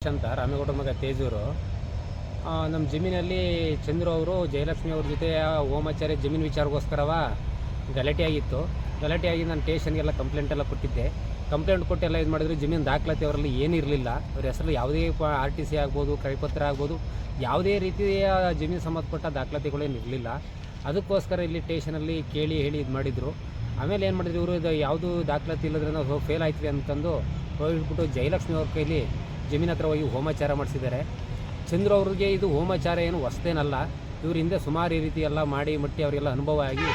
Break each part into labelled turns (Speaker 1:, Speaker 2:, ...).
Speaker 1: ಅಂತ ರಾಮೇಗೌಡ ಮಗ ತೇಜೂರು ನಮ್ಮ ಜಮೀನಲ್ಲಿ ಚಂದ್ರು ಅವರು ಜಯಲಕ್ಷ್ಮಿ ಅವ್ರ ಜೊತೆ ಓಮಾಚಾರ್ಯ ಜಮೀನು ವಿಚಾರಗೋಸ್ಕರವ ಗಲಾಟೆ ಆಗಿತ್ತು. ಗಲಾಟೆ ಆಗಿ ನಾನು ಸ್ಟೇಷನ್ಗೆಲ್ಲ ಕಂಪ್ಲೇಂಟ್ ಎಲ್ಲ ಕೊಟ್ಟಿದ್ದೆ. ಕಂಪ್ಲೇಂಟ್ ಕೊಟ್ಟೆಲ್ಲ ಇದು ಮಾಡಿದ್ರು. ಜಮೀನು ದಾಖಲಾತಿ ಅವರಲ್ಲಿ ಏನಿರಲಿಲ್ಲ. ಅವ್ರ ಹೆಸರಲ್ಲಿ ಯಾವುದೇ RTC ಆಗ್ಬೋದು, ಕೈಪತ್ರ ಆಗ್ಬೋದು, ಯಾವುದೇ ರೀತಿಯ ಜಮೀನು ಸಂಬಂಧಪಟ್ಟ ದಾಖಲಾತಿಗಳೇನಿರಲಿಲ್ಲ. ಅದಕ್ಕೋಸ್ಕರ ಇಲ್ಲಿ ಸ್ಟೇಷನಲ್ಲಿ ಕೇಳಿ ಹೇಳಿ ಇದು ಮಾಡಿದರು. ಆಮೇಲೆ ಏನು ಮಾಡಿದ್ರು, ಇವರು ಇದು ಯಾವುದು ದಾಖಲಾತಿ ಇಲ್ಲದ್ರೆ ನಾವು ಫೇಲ್ ಆಯ್ತೀವಿ ಅಂತಂದು ಹೋಗಿಬಿಟ್ಟು ಜಯಲಕ್ಷ್ಮಿ ಅವ್ರ ಕೈಲಿ ಜಮೀನು ಹತ್ರ ಹೋಗಿ ಹೋಮಾಚಾರ ಮಾಡಿಸಿದ್ದಾರೆ. ಚಂದ್ರು ಅವ್ರಿಗೆ ಇದು ಹೋಮಾಚಾರ ಏನು ಹೊಸದೇನಲ್ಲ. ಇವ್ರ ಹಿಂದೆ ಸುಮಾರು ಈ ರೀತಿ ಎಲ್ಲ ಮಾಡಿ ಮಟ್ಟಿ ಅವರಿಗೆಲ್ಲ ಅನುಭವ ಆಗಿ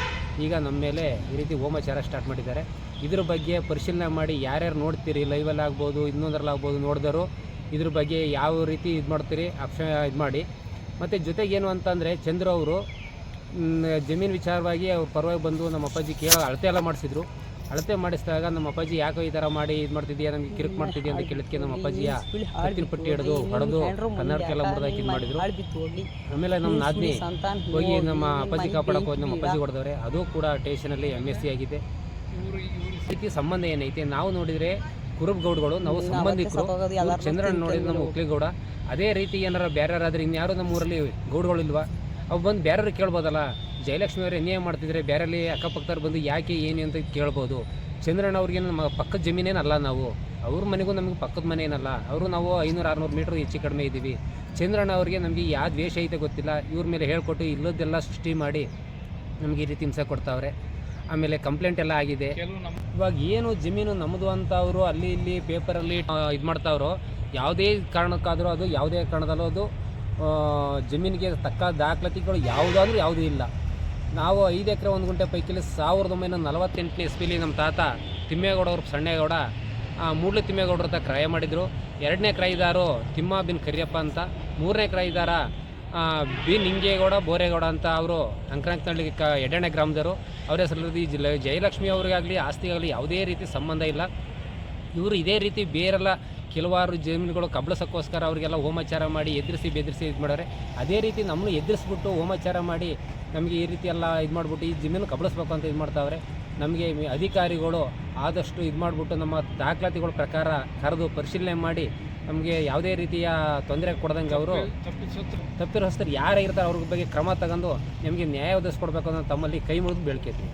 Speaker 1: ಈಗ ನಮ್ಮ ಮೇಲೆ ಈ ರೀತಿ ಹೋಮಾಚಾರ ಸ್ಟಾರ್ಟ್ ಮಾಡಿದ್ದಾರೆ. ಇದ್ರ ಬಗ್ಗೆ ಪರಿಶೀಲನೆ ಮಾಡಿ ಯಾರ್ಯಾರು ನೋಡ್ತೀರಿ, ಲೈವಲ್ಲಿ ಆಗ್ಬೋದು, ಇನ್ನೊಂದರಲ್ಲಾಗ್ಬೋದು, ನೋಡಿದರು ಇದ್ರ ಬಗ್ಗೆ ಯಾವ ರೀತಿ ಇದು ಮಾಡ್ತೀರಿ ಇದು ಮಾಡಿ. ಮತ್ತು ಜೊತೆಗೇನು ಅಂತಂದರೆ ಚಂದ್ರು ಅವರು ಜಮೀನು ವಿಚಾರವಾಗಿ ಅವ್ರ ಪರವಾಗಿ ಬಂದು ನಮ್ಮ ಅಪ್ಪಾಜಿ ಅಳತೆ ಎಲ್ಲ ಮಾಡಿಸಿದ್ರು. ಅಳತೆ ಮಾಡಿಸಿದಾಗ ನಮ್ಮ ಅಪ್ಪಾಜಿ ಯಾಕೋ ಈ ಥರ ಮಾಡಿ ಇದು ಮಾಡ್ತಿದ್ದೀಯಾ, ನಮಗೆ ಕಿರಿಕ್ ಮಾಡ್ತಿದ್ದೀಯ ಅಂತ ಕೇಳಿದ್ಕೆ ನಮ್ಮ ಅಪ್ಪಾಜಿಯ ಕತ್ತಿನ ಪಟ್ಟಿ ಹಿಡಿದು ಹೊಡೆದು ಕನ್ನಡಕ್ಕೆಲ್ಲ ಮುರಿದಾಕಿ ಮಾಡಿದ್ರು. ಆಮೇಲೆ ನಮ್ಮ ನಾದಿನಿ ಹೋಗಿ ನಮ್ಮ ಅಪ್ಪಾಜಿ ಕಾಪಾಡಕ್ಕೆ ಹೋಗಿ ನಮ್ಮ ಅಪ್ಪಾಜಿ ಹೊಡೆದವ್ರೆ. ಅದು ಕೂಡ ಸ್ಟೇಷನಲ್ಲಿ MSc ಆಗಿದೆ. ರೀತಿ ಸಂಬಂಧ ಏನೈತೆ ನಾವು ನೋಡಿದರೆ ಕುರುಬಗೌಡಗಳು ನಾವು ಸಂಬಂಧಿಕರು. ಚಂದ್ರಣ್ಣ ನೋಡಿದ್ರೆ ನಮ್ಮ ಒಕ್ಲಿಗೌಡ. ಅದೇ ರೀತಿ ಏನಾರ ಬೇರೆಯವರಾದ್ರೆ ಇನ್ಯಾರು ನಮ್ಮ ಊರಲ್ಲಿ ಗೌಡಗಳಿಲ್ವಾ? ಅವು ಬಂದು ಬೇರೆಯವ್ರಿಗೆ ಕೇಳ್ಬೋದಲ್ಲ. ಜಯಲಕ್ಷ್ಮಿ ಅವರು ಅನ್ಯಾಯ ಮಾಡ್ತಿದ್ರೆ ಬೇರೆಯಲ್ಲಿ ಅಕ್ಕಪಕ್ಕದವ್ರು ಬಂದು ಯಾಕೆ ಏನು ಅಂತ ಕೇಳ್ಬೋದು. ಚಂದ್ರಣ್ಣ ಅವ್ರಿಗೆ ನಮ್ಮ ಪಕ್ಕದ ಜಮೀನೇನಲ್ಲ, ನಾವು ಅವ್ರ ಮನೆಗೂ ನಮಗೆ ಪಕ್ಕದ ಮನೆ ಏನಲ್ಲ. ಅವರು ನಾವು 500-600 ಮೀಟ್ರ್ ಹೆಚ್ಚು ಕಡಿಮೆ ಇದ್ದೀವಿ. ಚಂದ್ರಣ್ಣ ಅವ್ರಿಗೆ ನಮಗೆ ಯಾವ ದ್ವೇಷ ಐತೆ ಗೊತ್ತಿಲ್ಲ. ಇವ್ರ ಮೇಲೆ ಹೇಳ್ಕೊಟ್ಟು ಇಲ್ಲದೆಲ್ಲ ಸೃಷ್ಟಿ ಮಾಡಿ ನಮಗೆ ಈ ರೀತಿ ಹಿಂಸೆ ಕೊಡ್ತಾವ್ರೆ. ಆಮೇಲೆ ಕಂಪ್ಲೇಂಟ್ ಎಲ್ಲ ಆಗಿದೆ. ಇವಾಗ ಏನು ಜಮೀನು ನಮ್ಮದು ಅಂತ ಅವರು ಅಲ್ಲಿ ಇಲ್ಲಿ ಪೇಪರಲ್ಲಿ ಇದು ಮಾಡ್ತಾವ್ರೋ, ಯಾವುದೇ ಕಾರಣಕ್ಕಾದರೂ ಅದು ಯಾವುದೇ ಕಾರಣದಲ್ಲೂ ಅದು ಜಮೀನಿಗೆ ತಕ್ಕ ದಾಖಲಾತಿಗಳು ಯಾವುದಾದ್ರೂ ಯಾವುದೂ ಇಲ್ಲ. ನಾವು 5 ಎಕರೆ 1 ಗುಂಟೆ ಪೈಕಿಲಿ 1948 ಇಸ್ವಿಲಿ ನಮ್ಮ ತಾತ ತಿಮ್ಮೇಗೌಡ ಅವ್ರ ಸಣ್ಣೇಗೌಡ ಮೂಡ್ಲಿ ತಿಮ್ಮೇಗೌಡರ ಹತ್ರ ಕ್ರಯ ಮಾಡಿದರು. 2ನೇ ಕ್ರಯದಾರು ತಿಮ್ಮ ಬಿನ್ ಕರಿಯಪ್ಪ ಅಂತ, 3ನೇ ಕ್ರಯದಾರ ಬಿ ನಿಂಗೇಗೌಡ ಬೋರೇಗೌಡ ಅಂತ. ಅವರು ಅಂಕನಕ್ನಳ್ಳಿ ಎಡಣೆ ಗ್ರಾಮದವರು. ಅವ್ರ ಹೆಸರಲ್ಲಿ ಜಯಲಕ್ಷ್ಮಿ ಅವ್ರಿಗಾಗಲಿ ಆಸ್ತಿಗಾಗಲಿ ಯಾವುದೇ ರೀತಿ ಸಂಬಂಧ ಇಲ್ಲ. ಇವರು ಇದೇ ರೀತಿ ಬೇರೆಲ್ಲ ಕೆಲವಾರು ಜಮೀನುಗಳು ಕಬಳಿಸೋಕ್ಕೋಸ್ಕರ ಅವರಿಗೆಲ್ಲ ಹೋಮಾಚಾರ ಮಾಡಿ ಎದುರಿಸಿ ಬೆದರಿಸಿ ಇದು ಮಾಡೋರೆ. ಅದೇ ರೀತಿ ನಮ್ಮನ್ನು ಎದುರಿಸ್ಬಿಟ್ಟು ಹೋಮಾಚಾರ ಮಾಡಿ ನಮಗೆ ಈ ರೀತಿ ಎಲ್ಲ ಇದು ಮಾಡಿಬಿಟ್ಟು ಈ ಜಮೀನು ಕಬಳಿಸ್ಬೇಕು ಅಂತ ಇದು ಮಾಡ್ತಾವ್ರೆ. ನಮಗೆ ಅಧಿಕಾರಿಗಳು ಆದಷ್ಟು ಇದು ಮಾಡಿಬಿಟ್ಟು ನಮ್ಮ ದಾಖಲಾತಿಗಳ ಪ್ರಕಾರ ಕರೆದು ಪರಿಶೀಲನೆ ಮಾಡಿ ನಮಗೆ ಯಾವುದೇ ರೀತಿಯ ತೊಂದರೆ ಕೊಡ್ದಂಗೆ ಅವರು ತಪ್ಪಿರೋಸ್ತರು ಯಾರೇ ಇರ್ತಾರೆ ಅವ್ರ ಬಗ್ಗೆ ಕ್ರಮ ತಗೊಂಡು ನಮಗೆ ನ್ಯಾಯ ಒದಗಿಸ್ಕೊಡ್ಬೇಕು ಅನ್ನೋ ತಮ್ಮಲ್ಲಿ ಕೈ ಮುಗಿದು ಬೇಳ್ಕೈತೀವಿ.